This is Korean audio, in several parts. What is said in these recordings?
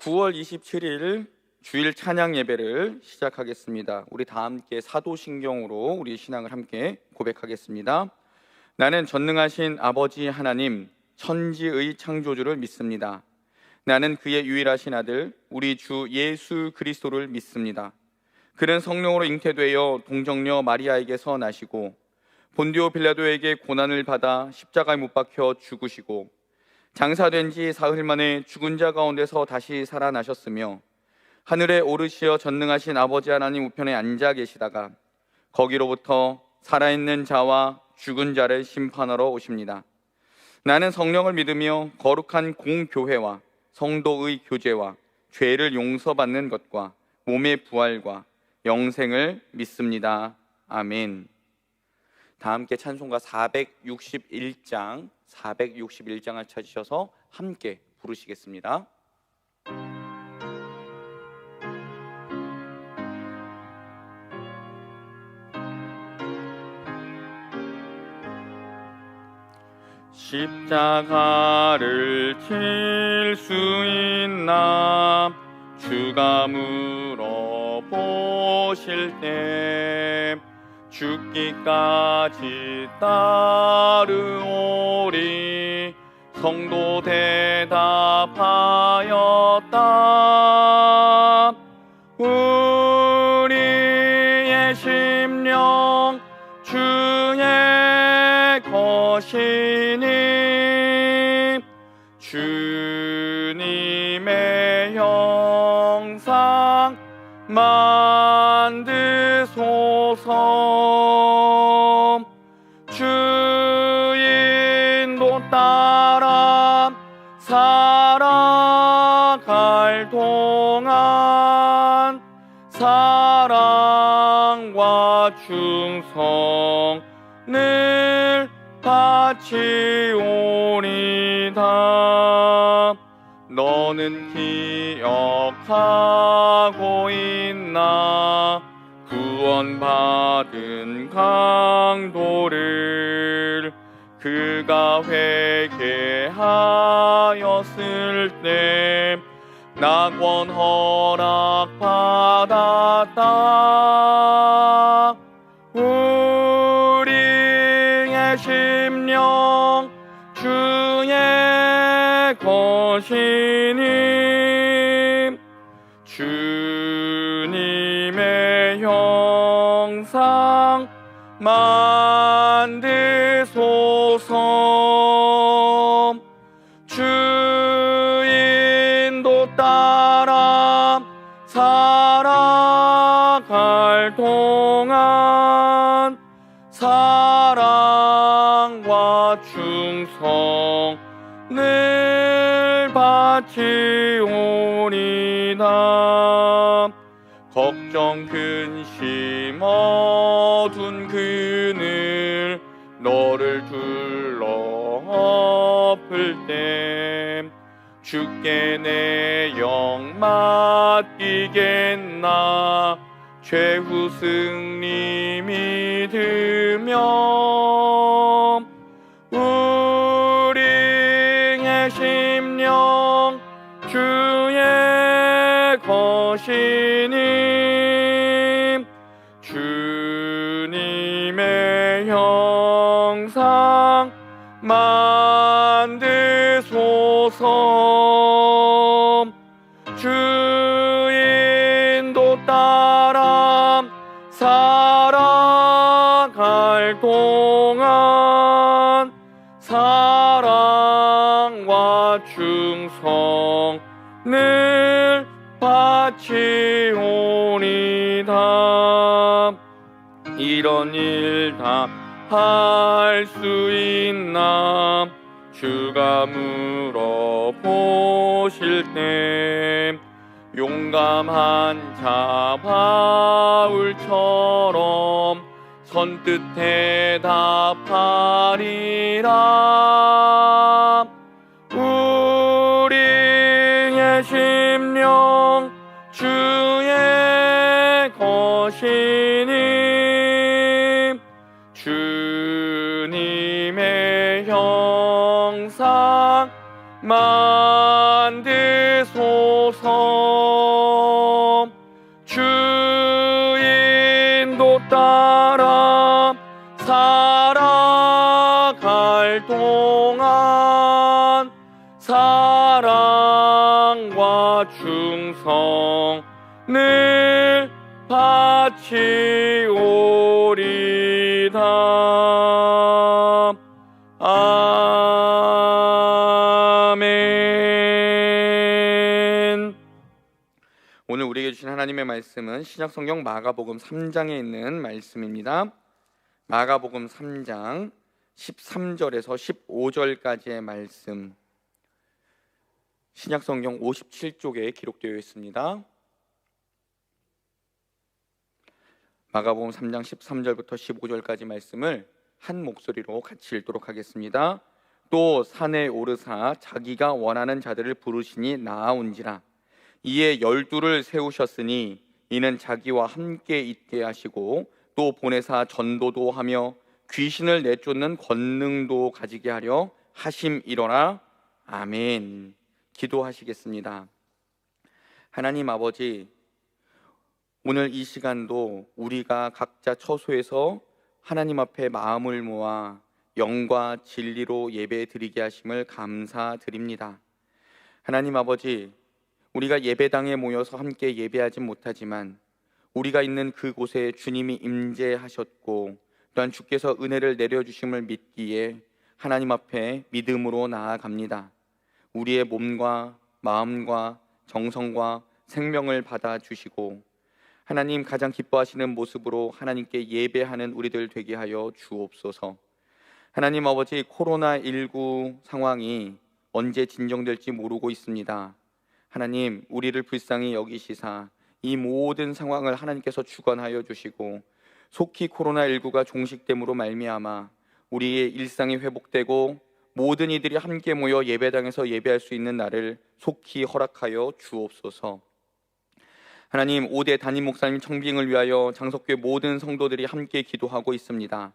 9월 27일 주일 찬양 예배를 시작하겠습니다. 우리 다 함께 사도신경으로 우리 신앙을 함께 고백하겠습니다. 나는 전능하신 아버지 하나님, 천지의 창조주를 믿습니다. 나는 그의 유일하신 아들, 우리 주 예수 그리스도를 믿습니다. 그는 성령으로 잉태되어 동정녀 마리아에게서 나시고 본디오 빌라도에게 고난을 받아 십자가에 못 박혀 죽으시고 장사된 지 사흘 만에 죽은 자 가운데서 다시 살아나셨으며 하늘에 오르시어 전능하신 아버지 하나님 우편에 앉아 계시다가 거기로부터 살아있는 자와 죽은 자를 심판하러 오십니다. 나는 성령을 믿으며 거룩한 공교회와 성도의 교제와 죄를 용서받는 것과 몸의 부활과 영생을 믿습니다. 아멘. 다 함께 찬송가 461장을 찾으셔서 함께 부르시겠습니다. 십자가를 칠 수 있나 주가 물어보실 때 죽기까지 따르오리 성도 대답하였다. 우리의 심령 주의 것이니 주님의 형상 만드소서. 주인도 따라 살아갈 동안 사랑과 충성을 바치오리다. 너는 기억하고 있나 구원받은 강도를 그가 회개하였을 때 낙원 허락받았다. 우리의 심령 주의 것이니 주님의 형상 만드소서. 주인도 따라 살아갈 동안 사랑과 충성을 바치오리다. 걱정 근심 어둔 그늘 너를 둘러엎을 때 주께 내 영 맡기겠나 최후 승리 믿으며. 우리의 심령 주의 것이니 주님의 형상 만드소서. 주인도 따라 살아갈 동안 사랑과 충성을 바치오리다. 이런 일 다 할 수 있나 주가 물어보실 때 용감한 자 바울처럼 선뜻 대답하리라. 우리의 심령 주의 것이니 주님의 형상 만드 되소서. 주 인도 따라 살아갈 동안 사랑과 충성을 바치오리다. 아멘. 오늘 우리에게 주신 하나님의 말씀은 신약성경 마가복음 3장에 있는 말씀입니다. 마가복음 3장 13절에서 15절까지의 말씀, 신약성경 57쪽에 기록되어 있습니다. 마가복음 3장 13절부터 15절까지 말씀을 한 목소리로 같이 읽도록 하겠습니다. 또 산에 오르사 자기가 원하는 자들을 부르시니 나아온지라. 이에 12를 세우셨으니 이는 자기와 함께 있게 하시고 또 보내사 전도도 하며 귀신을 내쫓는 권능도 가지게 하려 하심이로라. 아멘. 기도하시겠습니다. 하나님 아버지, 오늘 이 시간도 우리가 각자 처소에서 하나님 앞에 마음을 모아 영과 진리로 예배 드리게 하심을 감사드립니다. 하나님 아버지, 우리가 예배당에 모여서 함께 예배하지 못하지만 우리가 있는 그곳에 주님이 임재하셨고 또한 주께서 은혜를 내려주심을 믿기에 하나님 앞에 믿음으로 나아갑니다. 우리의 몸과 마음과 정성과 생명을 받아주시고 하나님 가장 기뻐하시는 모습으로 하나님께 예배하는 우리들 되게 하여 주옵소서. 하나님 아버지, 코로나19 상황이 언제 진정될지 모르고 있습니다. 하나님, 우리를 불쌍히 여기시사 이 모든 상황을 하나님께서 주관하여 주시고 속히 코로나19가 종식됨으로 말미암아 우리의 일상이 회복되고 모든 이들이 함께 모여 예배당에서 예배할 수 있는 날을 속히 허락하여 주옵소서. 하나님, 5대 담임 목사님 청빙을 위하여 장석교회 모든 성도들이 함께 기도하고 있습니다.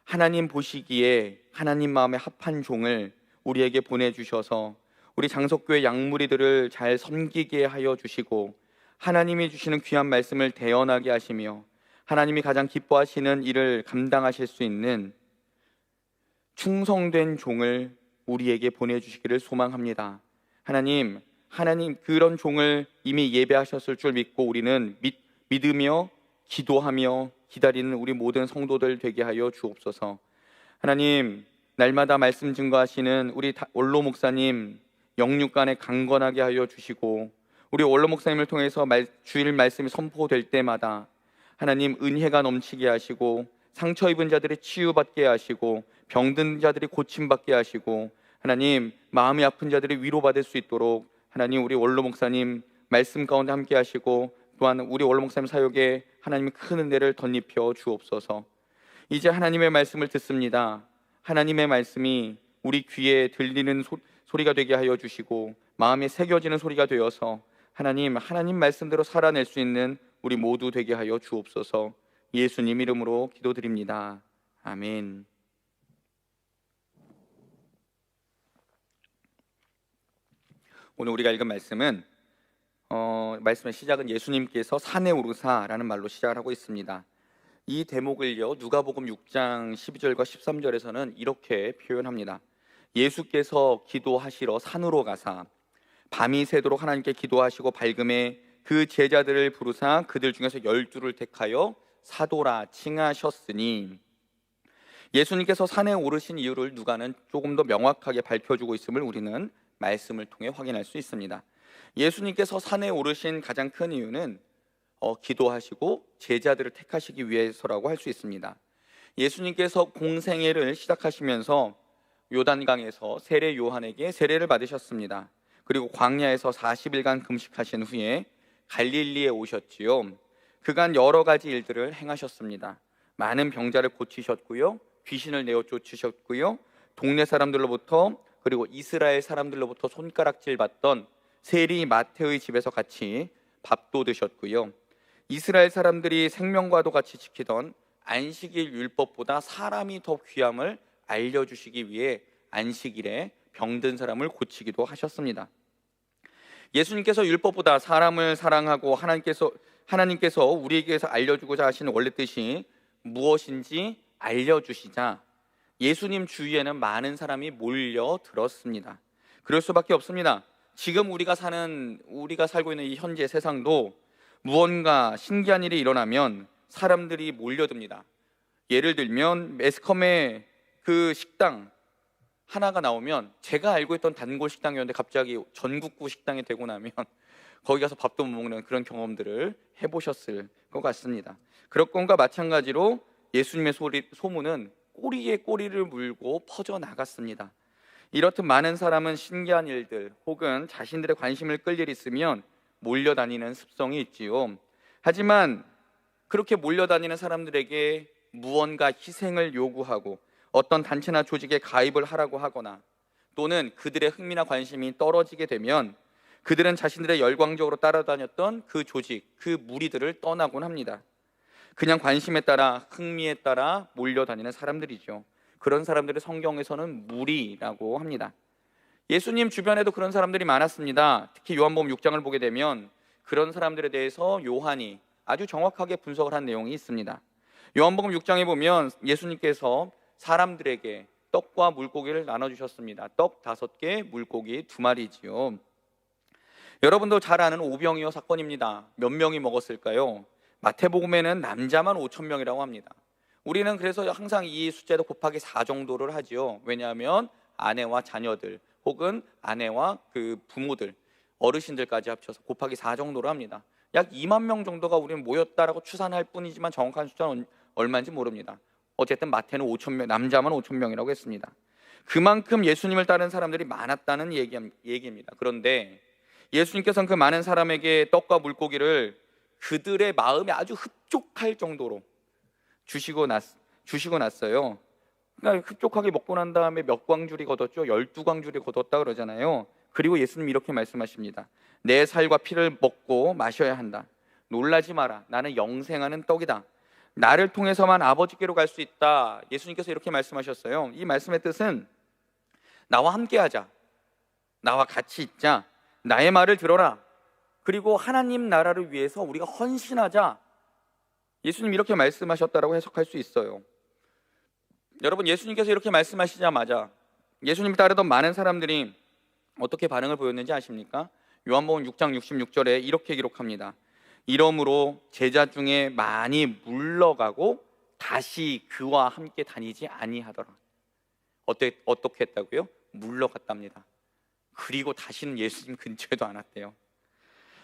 하나님 보시기에 하나님 마음에 합한 종을 우리에게 보내주셔서 우리 장석교회 양무리들을 잘 섬기게 하여 주시고 하나님이 주시는 귀한 말씀을 대언하게 하시며 하나님이 가장 기뻐하시는 일을 감당하실 수 있는 충성된 종을 우리에게 보내주시기를 소망합니다. 하나님 그런 종을 이미 예배하셨을 줄 믿고 우리는 믿으며 기도하며 기다리는 우리 모든 성도들 되게 하여 주옵소서. 하나님, 날마다 말씀 증거하시는 우리 원로 목사님 영육간에 강건하게 하여 주시고 우리 원로 목사님을 통해서 주일 말씀이 선포될 때마다 하나님 은혜가 넘치게 하시고 상처 입은 자들이 치유받게 하시고 병든 자들이 고침받게 하시고 하나님 마음이 아픈 자들이 위로받을 수 있도록 하나님 우리 원로 목사님 말씀 가운데 함께 하시고 또한 우리 원로 목사님 사역에 하나님 큰 은혜를 덧입혀 주옵소서. 이제 하나님의 말씀을 듣습니다. 하나님의 말씀이 우리 귀에 들리는 소리가 되게 하여 주시고 마음에 새겨지는 소리가 되어서 하나님 말씀대로 살아낼 수 있는 우리 모두 되게 하여 주옵소서. 예수님 이름으로 기도드립니다. 아멘. 오늘 우리가 읽은 말씀은 말씀의 시작은 예수님께서 산에 오르사라는 말로 시작을 하고 있습니다. 이 대목을요 누가복음 6장 12절과 13절에서는 이렇게 표현합니다. 예수께서 기도하시러 산으로 가사 밤이 새도록 하나님께 기도하시고 밝음에 그 제자들을 부르사 그들 중에서 12를 택하여 사도라 칭하셨으니, 예수님께서 산에 오르신 이유를 누가는 조금 더 명확하게 밝혀주고 있음을 우리는 말씀을 통해 확인할 수 있습니다. 예수님께서 산에 오르신 가장 큰 이유는 기도하시고 제자들을 택하시기 위해서라고 할 수 있습니다. 예수님께서 공생애를 시작하시면서 요단강에서 세례 요한에게 세례를 받으셨습니다. 그리고 광야에서 40일간 금식하신 후에 갈릴리에 오셨지요. 그간 여러 가지 일들을 행하셨습니다. 많은 병자를 고치셨고요, 귀신을 내어 쫓으셨고요, 동네 사람들로부터 그리고 이스라엘 사람들로부터 손가락질 받던 세리 마태의 집에서 같이 밥도 드셨고요, 이스라엘 사람들이 생명과도 같이 지키던 안식일 율법보다 사람이 더 귀함을 알려주시기 위해 안식일에 병든 사람을 고치기도 하셨습니다. 예수님께서 율법보다 사람을 사랑하고 하나님께서 우리에게서 알려주고자 하시는 원래 뜻이 무엇인지 알려주시자 예수님 주위에는 많은 사람이 몰려들었습니다. 그럴 수밖에 없습니다. 지금 우리가 살고 있는 이 현재 세상도 무언가 신기한 일이 일어나면 사람들이 몰려듭니다. 예를 들면 매스컴에 그 식당 하나가 나오면, 제가 알고 있던 단골 식당이었는데 갑자기 전국구 식당이 되고 나면 거기 가서 밥도 못 먹는 그런 경험들을 해보셨을 것 같습니다. 그런 것과 마찬가지로 예수님의 소문은 꼬리에 꼬리를 물고 퍼져나갔습니다. 이렇듯 많은 사람은 신기한 일들 혹은 자신들의 관심을 끌 일이 있으면 몰려다니는 습성이 있지요. 하지만 그렇게 몰려다니는 사람들에게 무언가 희생을 요구하고 어떤 단체나 조직에 가입을 하라고 하거나 또는 그들의 흥미나 관심이 떨어지게 되면 그들은 자신들의 열광적으로 따라다녔던 그 조직, 그 무리들을 떠나곤 합니다. 그냥 관심에 따라, 흥미에 따라 몰려다니는 사람들이죠. 그런 사람들을 성경에서는 무리라고 합니다. 예수님 주변에도 그런 사람들이 많았습니다. 특히 요한복음 6장을 보게 되면 그런 사람들에 대해서 요한이 아주 정확하게 분석을 한 내용이 있습니다. 요한복음 6장에 보면 예수님께서 사람들에게 떡과 물고기를 나눠주셨습니다. 떡 5개, 물고기 2마리지요. 여러분도 잘 아는 오병이어 사건입니다. 몇 명이 먹었을까요? 마태복음에는 남자만 5,000명이라고 합니다. 우리는 그래서 항상 이 숫자도 곱하기 4 정도를 하지요. 왜냐하면 아내와 자녀들 혹은 아내와 그 부모들, 어르신들까지 합쳐서 곱하기 4 정도로 합니다. 약 2만 명 정도가 우리는 모였다라고 추산할 뿐이지만 정확한 숫자는 얼마인지 모릅니다. 어쨌든 마태는 5,000명, 남자만 5,000명이라고 했습니다. 그만큼 예수님을 따르는 사람들이 많았다는 얘기입니다. 그런데 예수님께서는 그 많은 사람에게 떡과 물고기를 그들의 마음에 아주 흡족할 정도로 주시고 났어요. 그러니까 흡족하게 먹고 난 다음에 몇 광줄이 걷었죠? 12광줄이 걷었다 그러잖아요. 그리고 예수님이 이렇게 말씀하십니다. 내 살과 피를 먹고 마셔야 한다. 놀라지 마라. 나는 영생하는 떡이다. 나를 통해서만 아버지께로 갈 수 있다. 예수님께서 이렇게 말씀하셨어요. 이 말씀의 뜻은 나와 함께 하자, 나와 같이 있자, 나의 말을 들어라, 그리고 하나님 나라를 위해서 우리가 헌신하자. 예수님 이렇게 말씀하셨다라고 해석할 수 있어요. 여러분, 예수님께서 이렇게 말씀하시자마자 예수님을 따르던 많은 사람들이 어떻게 반응을 보였는지 아십니까? 요한복음 6장 66절에 이렇게 기록합니다. 이러므로 제자 중에 많이 물러가고 다시 그와 함께 다니지 아니하더라. 어떻게 했다고요? 물러갔답니다. 그리고 다시는 예수님 근처에도 안 왔대요.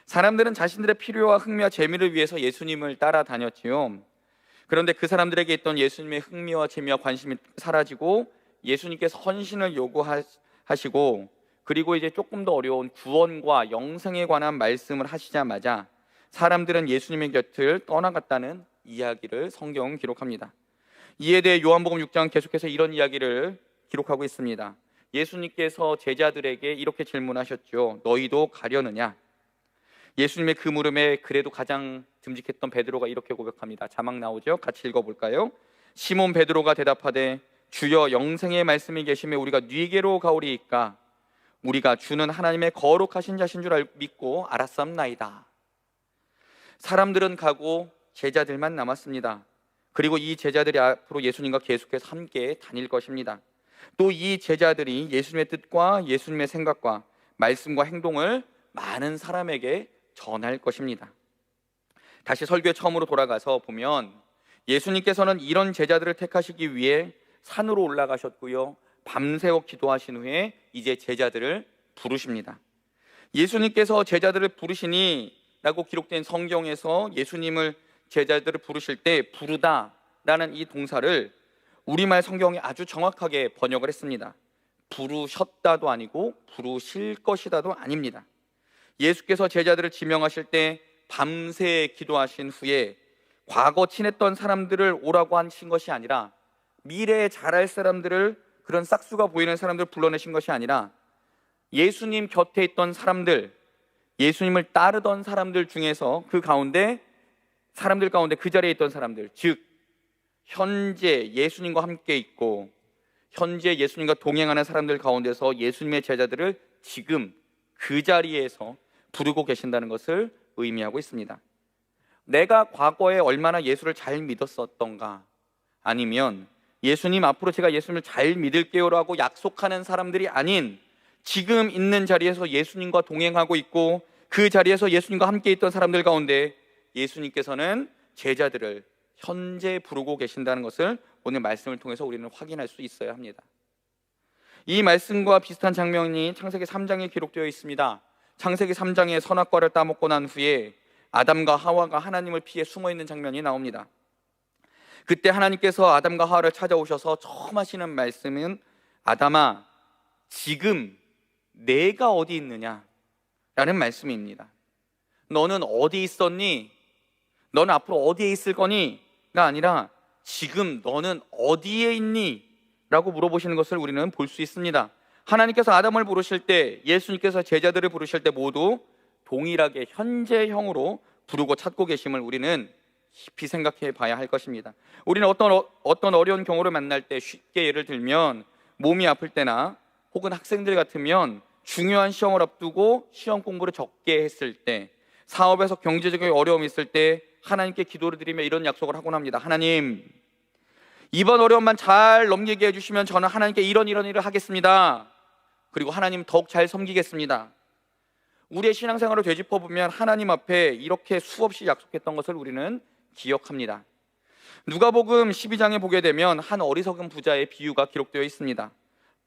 사람들은 자신들의 필요와 흥미와 재미를 위해서 예수님을 따라다녔지요. 그런데 그 사람들에게 있던 예수님의 흥미와 재미와 관심이 사라지고 예수님께서 헌신을 요구하시고 그리고 이제 조금 더 어려운 구원과 영생에 관한 말씀을 하시자마자 사람들은 예수님의 곁을 떠나갔다는 이야기를 성경은 기록합니다. 이에 대해 요한복음 6장 계속해서 이런 이야기를 기록하고 있습니다. 예수님께서 제자들에게 이렇게 질문하셨죠. 너희도 가려느냐? 예수님의 그 물음에 그래도 가장 듬직했던 베드로가 이렇게 고백합니다. 자막 나오죠? 같이 읽어볼까요? 시몬 베드로가 대답하되 주여, 영생의 말씀이 계시매 우리가 네게로 가오리이까? 우리가 주는 하나님의 거룩하신 자신 줄 믿고 알았사옵나이다. 사람들은 가고 제자들만 남았습니다. 그리고 이 제자들이 앞으로 예수님과 계속해서 함께 다닐 것입니다. 또 이 제자들이 예수님의 뜻과 예수님의 생각과 말씀과 행동을 많은 사람에게 전할 것입니다. 다시 설교에 처음으로 돌아가서 보면 예수님께서는 이런 제자들을 택하시기 위해 산으로 올라가셨고요, 밤새워 기도하신 후에 이제 제자들을 부르십니다. 예수님께서 제자들을 부르시니 라고 기록된 성경에서 예수님을 제자들을 부르실 때 부르다 라는 이 동사를 우리말 성경에 아주 정확하게 번역을 했습니다. 부르셨다도 아니고 부르실 것이다도 아닙니다. 예수께서 제자들을 지명하실 때 밤새 기도하신 후에 과거 친했던 사람들을 오라고 하신 것이 아니라 미래에 잘할 사람들을, 그런 싹수가 보이는 사람들을 불러내신 것이 아니라 예수님 곁에 있던 사람들, 예수님을 따르던 사람들 중에서 사람들 가운데 그 자리에 있던 사람들, 즉 현재 예수님과 함께 있고 현재 예수님과 동행하는 사람들 가운데서 예수님의 제자들을 지금 그 자리에서 부르고 계신다는 것을 의미하고 있습니다. 내가 과거에 얼마나 예수를 잘 믿었었던가, 아니면 예수님 앞으로 제가 예수님을 잘 믿을게요라고 약속하는 사람들이 아닌 지금 있는 자리에서 예수님과 동행하고 있고 그 자리에서 예수님과 함께 있던 사람들 가운데 예수님께서는 제자들을 현재 부르고 계신다는 것을 오늘 말씀을 통해서 우리는 확인할 수 있어야 합니다. 이 말씀과 비슷한 장면이 창세기 3장에 기록되어 있습니다. 창세기 3장에 선악과를 따먹고 난 후에 아담과 하와가 하나님을 피해 숨어있는 장면이 나옵니다. 그때 하나님께서 아담과 하와를 찾아오셔서 처음 하시는 말씀은 아담아, 지금 내가 어디 있느냐? 라는 말씀입니다. 너는 어디 있었니? 너는 앞으로 어디에 있을 거니? 가 아니라 지금 너는 어디에 있니? 라고 물어보시는 것을 우리는 볼 수 있습니다. 하나님께서 아담을 부르실 때, 예수님께서 제자들을 부르실 때 모두 동일하게 현재형으로 부르고 찾고 계심을 우리는 깊이 생각해 봐야 할 것입니다. 우리는 어떤 어려운 경우를 만날 때, 쉽게 예를 들면 몸이 아플 때나 혹은 학생들 같으면 중요한 시험을 앞두고 시험 공부를 적게 했을 때, 사업에서 경제적인 어려움이 있을 때 하나님께 기도를 드리며 이런 약속을 하곤 합니다. 하나님, 이번 어려움만 잘 넘기게 해주시면 저는 하나님께 이런 일을 하겠습니다. 그리고 하나님 더욱 잘 섬기겠습니다. 우리의 신앙생활을 되짚어보면 하나님 앞에 이렇게 수없이 약속했던 것을 우리는 기억합니다. 누가복음 12장에 보게 되면 한 어리석은 부자의 비유가 기록되어 있습니다.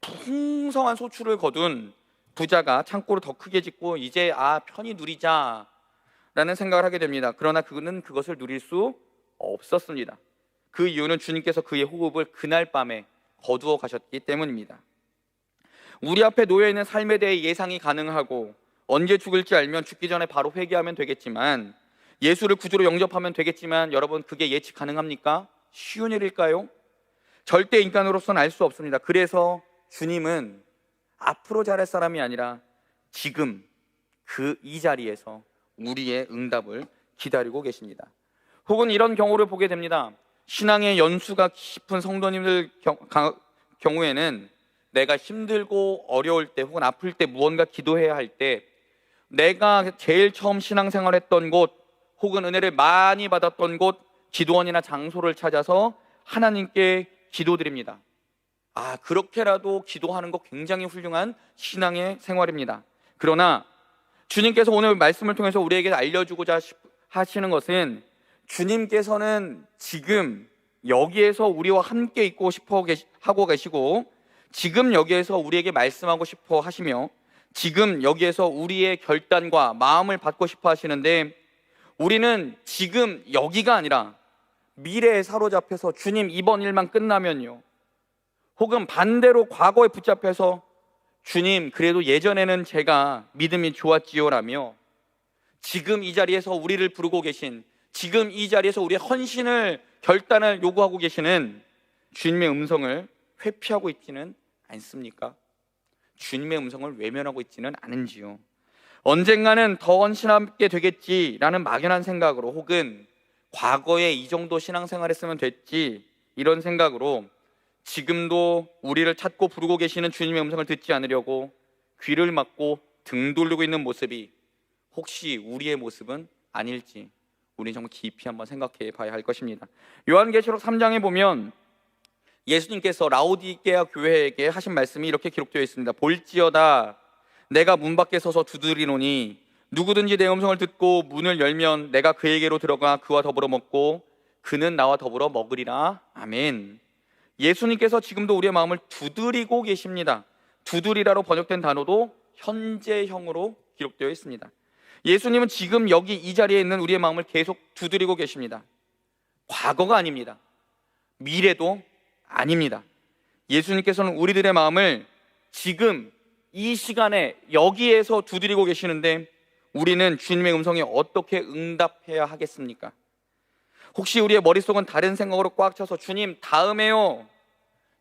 풍성한 소출을 거둔 부자가 창고를 더 크게 짓고 이제 편히 누리자 라는 생각을 하게 됩니다. 그러나 그는 그것을 누릴 수 없었습니다. 그 이유는 주님께서 그의 호흡을 그날 밤에 거두어 가셨기 때문입니다. 우리 앞에 놓여있는 삶에 대해 예상이 가능하고 언제 죽을지 알면 죽기 전에 바로 회개하면 되겠지만, 예수를 구주로 영접하면 되겠지만, 여러분, 그게 예측 가능합니까? 쉬운 일일까요? 절대 인간으로서는 알 수 없습니다. 그래서 주님은 앞으로 잘할 사람이 아니라 지금 이 자리에서 우리의 응답을 기다리고 계십니다. 혹은 이런 경우를 보게 됩니다. 신앙의 연수가 깊은 성도님들 경우에는 내가 힘들고 어려울 때 혹은 아플 때 무언가 기도해야 할 때 내가 제일 처음 신앙생활했던 곳 혹은 은혜를 많이 받았던 곳 기도원이나 장소를 찾아서 하나님께 기도드립니다. 그렇게라도 기도하는 것 굉장히 훌륭한 신앙의 생활입니다. 그러나 주님께서 오늘 말씀을 통해서 우리에게 알려주고자 하시는 것은 주님께서는 지금 여기에서 우리와 함께 있고 싶어 하고 계시고 지금 여기에서 우리에게 말씀하고 싶어 하시며 지금 여기에서 우리의 결단과 마음을 받고 싶어 하시는데, 우리는 지금 여기가 아니라 미래에 사로잡혀서 주님 이번 일만 끝나면요, 혹은 반대로 과거에 붙잡혀서 주님 그래도 예전에는 제가 믿음이 좋았지요라며 지금 이 자리에서 우리를 부르고 계신, 지금 이 자리에서 우리의 헌신을 결단을 요구하고 계시는 주님의 음성을 회피하고 있지는 않습니까? 주님의 음성을 외면하고 있지는 않은지요? 언젠가는 더 헌신하게 되겠지라는 막연한 생각으로, 혹은 과거에 이 정도 신앙생활 했으면 됐지 이런 생각으로 지금도 우리를 찾고 부르고 계시는 주님의 음성을 듣지 않으려고 귀를 막고 등 돌리고 있는 모습이 혹시 우리의 모습은 아닐지 우리는 정말 깊이 한번 생각해 봐야 할 것입니다. 요한계시록 3장에 보면 예수님께서 라오디게아 교회에게 하신 말씀이 이렇게 기록되어 있습니다. 볼지어다 내가 문 밖에 서서 두드리노니 누구든지 내 음성을 듣고 문을 열면 내가 그에게로 들어가 그와 더불어 먹고 그는 나와 더불어 먹으리라. 아멘. 예수님께서 지금도 우리의 마음을 두드리고 계십니다. 두드리라로 번역된 단어도 현재형으로 기록되어 있습니다. 예수님은 지금 여기 이 자리에 있는 우리의 마음을 계속 두드리고 계십니다. 과거가 아닙니다. 미래도 아닙니다. 예수님께서는 우리들의 마음을 지금 이 시간에 여기에서 두드리고 계시는데 우리는 주님의 음성에 어떻게 응답해야 하겠습니까? 혹시 우리의 머릿속은 다른 생각으로 꽉 차서 주님 다음에요,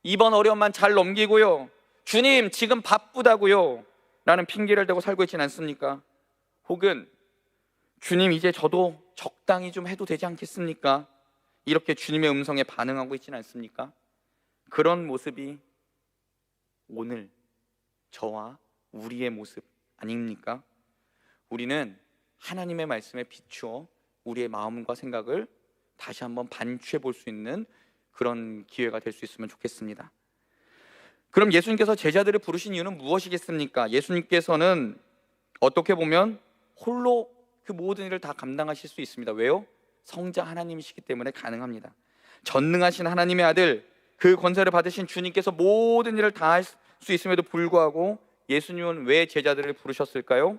이번 어려움만 잘 넘기고요, 주님 지금 바쁘다고요 라는 핑계를 대고 살고 있지는 않습니까? 혹은 주님 이제 저도 적당히 좀 해도 되지 않겠습니까? 이렇게 주님의 음성에 반응하고 있지는 않습니까? 그런 모습이 오늘 저와 우리의 모습 아닙니까? 우리는 하나님의 말씀에 비추어 우리의 마음과 생각을 다시 한번 반추해 볼 수 있는 그런 기회가 될 수 있으면 좋겠습니다. 그럼 예수님께서 제자들을 부르신 이유는 무엇이겠습니까? 예수님께서는 어떻게 보면 홀로 그 모든 일을 다 감당하실 수 있습니다. 왜요? 성자 하나님이시기 때문에 가능합니다. 전능하신 하나님의 아들, 그 권세를 받으신 주님께서 모든 일을 다 할 수 있음에도 불구하고 예수님은 왜 제자들을 부르셨을까요?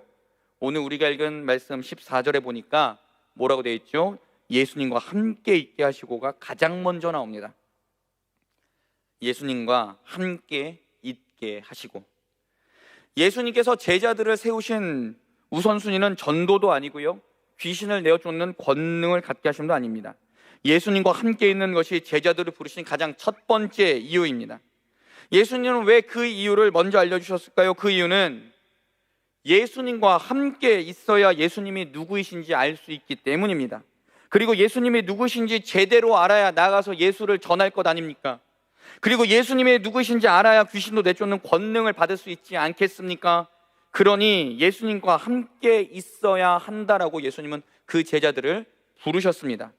오늘 우리가 읽은 말씀 14절에 보니까 뭐라고 되어 있죠? 예수님과 함께 있게 하시고가 가장 먼저 나옵니다. 예수님과 함께 있게 하시고, 예수님께서 제자들을 세우신 우선순위는 전도도 아니고요, 귀신을 내어 쫓는 권능을 갖게 하심도 아닙니다. 예수님과 함께 있는 것이 제자들을 부르신 가장 첫 번째 이유입니다. 예수님은 왜 그 이유를 먼저 알려주셨을까요? 그 이유는 예수님과 함께 있어야 예수님이 누구이신지 알 수 있기 때문입니다. 그리고 예수님이 누구신지 제대로 알아야 나가서 예수를 전할 것 아닙니까? 그리고 예수님이 누구신지 알아야 귀신도 내쫓는 권능을 받을 수 있지 않겠습니까? 그러니 예수님과 함께 있어야 한다라고 예수님은 그 제자들을 부르셨습니다.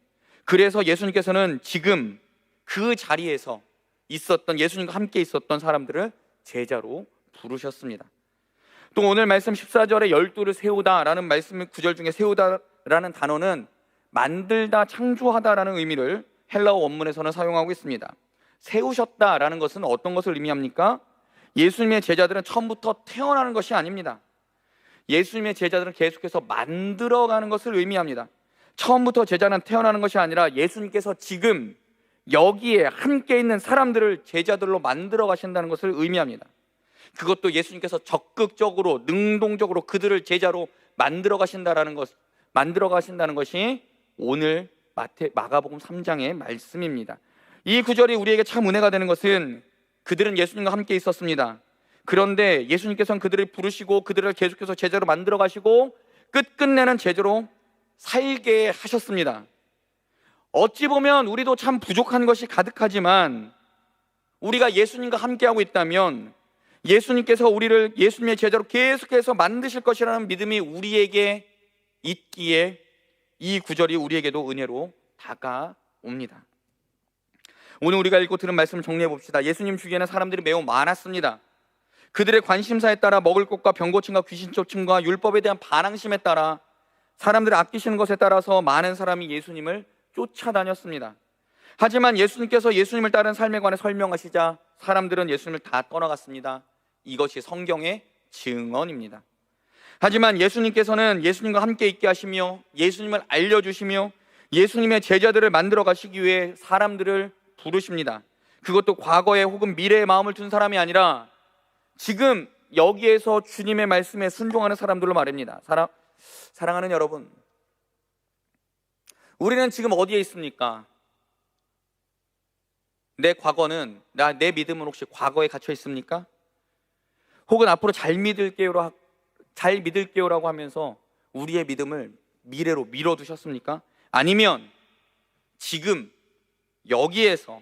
그래서 예수님께서는 지금 그 자리에서 있었던, 예수님과 함께 있었던 사람들을 제자로 부르셨습니다. 또 오늘 말씀 14절에 열두를 세우다라는 말씀 구절 중에 세우다라는 단어는 만들다, 창조하다라는 의미를 헬라어 원문에서는 사용하고 있습니다. 세우셨다라는 것은 어떤 것을 의미합니까? 예수님의 제자들은 처음부터 태어나는 것이 아닙니다. 예수님의 제자들은 계속해서 만들어가는 것을 의미합니다. 처음부터 제자는 태어나는 것이 아니라 예수님께서 지금 여기에 함께 있는 사람들을 제자들로 만들어 가신다는 것을 의미합니다. 그것도 예수님께서 적극적으로, 능동적으로 그들을 제자로 만들어 가신다는 것이 오늘 마가복음 3장의 말씀입니다. 이 구절이 우리에게 참 은혜가 되는 것은 그들은 예수님과 함께 있었습니다. 그런데 예수님께서는 그들을 부르시고 그들을 계속해서 제자로 만들어 가시고 끝끝내는 제자로 살게 하셨습니다. 어찌 보면 우리도 참 부족한 것이 가득하지만 우리가 예수님과 함께하고 있다면 예수님께서 우리를 예수님의 제자로 계속해서 만드실 것이라는 믿음이 우리에게 있기에 이 구절이 우리에게도 은혜로 다가옵니다. 오늘 우리가 읽고 들은 말씀을 정리해 봅시다. 예수님 주위에는 사람들이 매우 많았습니다. 그들의 관심사에 따라 먹을 것과 병고침과 귀신 쫓음과 율법에 대한 반항심에 따라 사람들을 아끼시는 것에 따라서 많은 사람이 예수님을 쫓아다녔습니다. 하지만 예수님께서 예수님을 따르는 삶에 관해 설명하시자 사람들은 예수님을 다 떠나갔습니다. 이것이 성경의 증언입니다. 하지만 예수님께서는 예수님과 함께 있게 하시며 예수님을 알려주시며 예수님의 제자들을 만들어 가시기 위해 사람들을 부르십니다. 그것도 과거에 혹은 미래의 마음을 둔 사람이 아니라 지금 여기에서 주님의 말씀에 순종하는 사람들로 말입니다. 사랑하는 여러분, 우리는 지금 어디에 있습니까? 내 과거는, 내 믿음은 혹시 과거에 갇혀 있습니까? 혹은 앞으로 잘 믿을게요라고 하면서 우리의 믿음을 미래로 미뤄두셨습니까? 아니면 지금 여기에서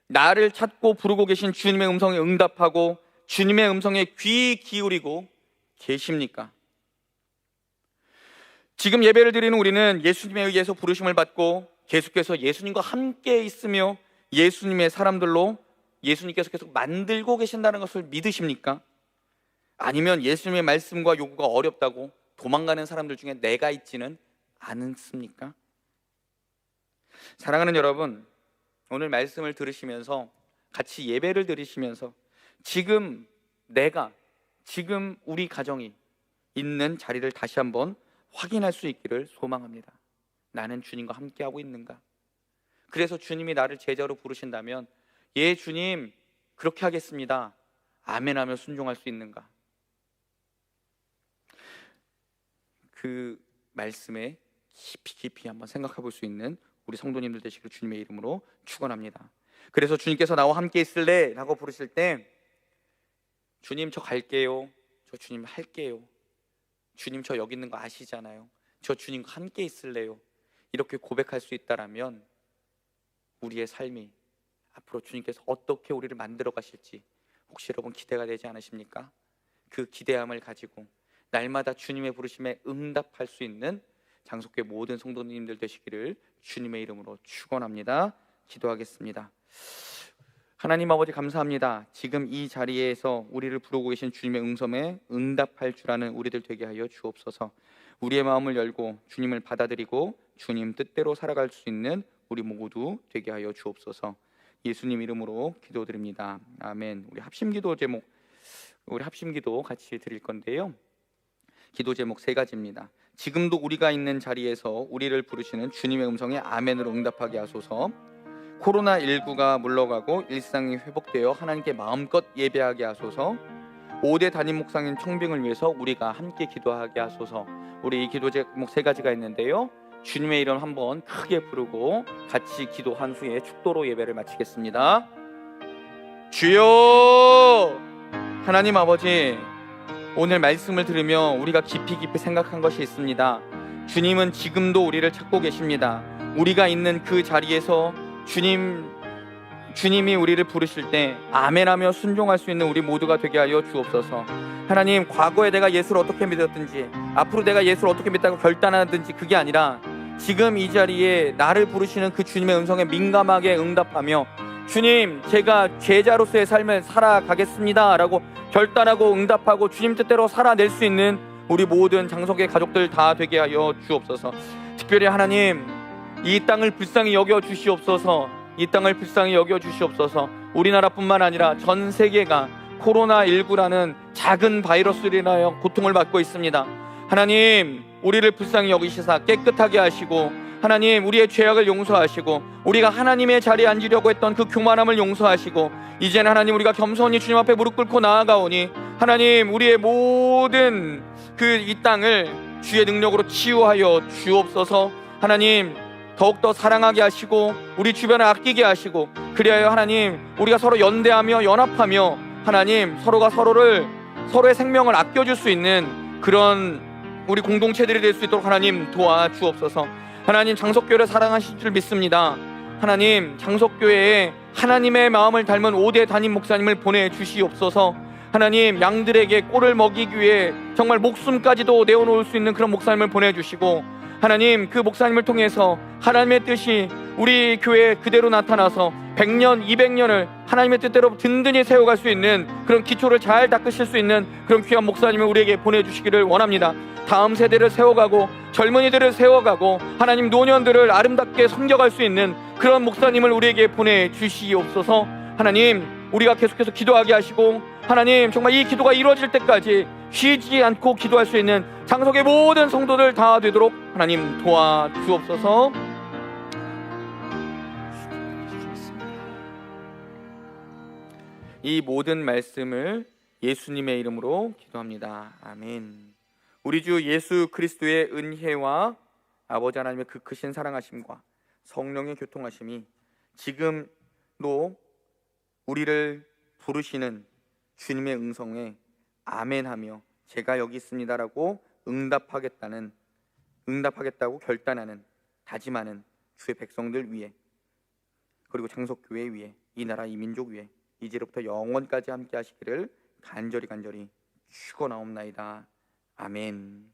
나를 찾고 부르고 계신 주님의 음성에 응답하고 주님의 음성에 귀 기울이고 계십니까? 지금 예배를 드리는 우리는 예수님에 의해서 부르심을 받고 계속해서 예수님과 함께 있으며 예수님의 사람들로 예수님께서 계속 만들고 계신다는 것을 믿으십니까? 아니면 예수님의 말씀과 요구가 어렵다고 도망가는 사람들 중에 내가 있지는 않습니까? 사랑하는 여러분, 오늘 말씀을 들으시면서 같이 예배를 드리시면서 지금 우리 가정이 있는 자리를 다시 한번 확인할 수 있기를 소망합니다. 나는 주님과 함께하고 있는가? 그래서 주님이 나를 제자로 부르신다면 예 주님 그렇게 하겠습니다, 아멘하며 순종할 수 있는가? 그 말씀에 깊이 한번 생각해 볼 수 있는 우리 성도님들 되시기를 주님의 이름으로 축원합니다. 그래서 주님께서 나와 함께 있을래? 라고 부르실 때 주님 저 갈게요, 저 주님 할게요, 주님 저 여기 있는 거 아시잖아요, 저 주님과 함께 있을래요, 이렇게 고백할 수 있다라면 우리의 삶이 앞으로 주님께서 어떻게 우리를 만들어 가실지 혹시 여러분 기대가 되지 않으십니까? 그 기대함을 가지고 날마다 주님의 부르심에 응답할 수 있는 장석교회 모든 성도님들 되시기를 주님의 이름으로 축원합니다. 기도하겠습니다. 하나님 아버지 감사합니다. 지금 이 자리에서 우리를 부르고 계신 주님의 응성에 응답할 줄 아는 우리들 되게 하여 주옵소서. 우리의 마음을 열고 주님을 받아들이고 주님 뜻대로 살아갈 수 있는 우리 모두 되게 하여 주옵소서. 예수님 이름으로 기도드립니다. 아멘. 우리 합심기도 같이 드릴 건데요. 기도 제목 3가지입니다. 지금도 우리가 있는 자리에서 우리를 부르시는 주님의 음성에 아멘으로 응답하게 하소서. 코로나19가 물러가고 일상이 회복되어 하나님께 마음껏 예배하게 하소서. 5대 단임 목사님 청빙을 위해서 우리가 함께 기도하게 하소서. 우리 이 기도 제목 3가지가 있는데요, 주님의 이름 한번 크게 부르고 같이 기도한 후에 축도로 예배를 마치겠습니다. 주여! 하나님 아버지, 오늘 말씀을 들으며 우리가 깊이 생각한 것이 있습니다. 주님은 지금도 우리를 찾고 계십니다. 우리가 있는 그 자리에서 주님이 우리를 부르실 때 아멘하며 순종할 수 있는 우리 모두가 되게 하여 주옵소서. 하나님, 과거에 내가 예수를 어떻게 믿었든지 앞으로 내가 예수를 어떻게 믿다고 결단하든지 그게 아니라 지금 이 자리에 나를 부르시는 그 주님의 음성에 민감하게 응답하며 주님, 제가 제자로서의 삶을 살아가겠습니다 라고 결단하고 응답하고 주님 뜻대로 살아낼 수 있는 우리 모든 장석의 가족들 다 되게 하여 주옵소서. 특별히 하나님, 이 땅을 불쌍히 여겨 주시옵소서. 이 땅을 불쌍히 여겨 주시옵소서. 우리나라뿐만 아니라 전 세계가 코로나19라는 작은 바이러스로 인하여 고통을 받고 있습니다. 하나님, 우리를 불쌍히 여기시사 깨끗하게 하시고, 하나님, 우리의 죄악을 용서하시고, 우리가 하나님의 자리에 앉으려고 했던 그 교만함을 용서하시고, 이제는 하나님, 우리가 겸손히 주님 앞에 무릎 꿇고 나아가오니 하나님, 우리의 모든 이 땅을 주의 능력으로 치유하여 주옵소서. 하나님, 더욱더 사랑하게 하시고 우리 주변을 아끼게 하시고, 그리하여 하나님, 우리가 서로 연대하며 연합하며 하나님, 서로의 생명을 아껴줄 수 있는 그런 우리 공동체들이 될 수 있도록 하나님 도와주옵소서. 하나님, 장석교회를 사랑하실 줄 믿습니다. 하나님, 장석교회에 하나님의 마음을 닮은 5대 담임 목사님을 보내주시옵소서. 하나님, 양들에게 꼴을 먹이기 위해 정말 목숨까지도 내어놓을 수 있는 그런 목사님을 보내주시고, 하나님, 그 목사님을 통해서 하나님의 뜻이 우리 교회에 그대로 나타나서 100년, 200년을 하나님의 뜻대로 든든히 세워갈 수 있는 그런 기초를 잘 닦으실 수 있는 그런 귀한 목사님을 우리에게 보내주시기를 원합니다. 다음 세대를 세워가고 젊은이들을 세워가고 하나님, 노년들을 아름답게 섬겨갈 수 있는 그런 목사님을 우리에게 보내주시옵소서. 하나님, 우리가 계속해서 기도하게 하시고, 하나님, 정말 이 기도가 이루어질 때까지 쉬지 않고 기도할 수 있는 장석의 모든 성도들 다 되도록 하나님 도와주옵소서. 이 모든 말씀을 예수님의 이름으로 기도합니다. 아멘. 우리 주 예수 그리스도의 은혜와 아버지 하나님의 그 크신 사랑하심과 성령의 교통하심이 지금도 우리를 부르시는 주님의 음성에 아멘하며 제가 여기 있습니다라고 응답하겠다고 결단하는, 다짐하는 주의 백성들 위에, 그리고 장석교회 위에, 이 나라 이 민족 위에 이제로부터 영원까지 함께 하시기를 간절히 축원하옵나이다. 아멘.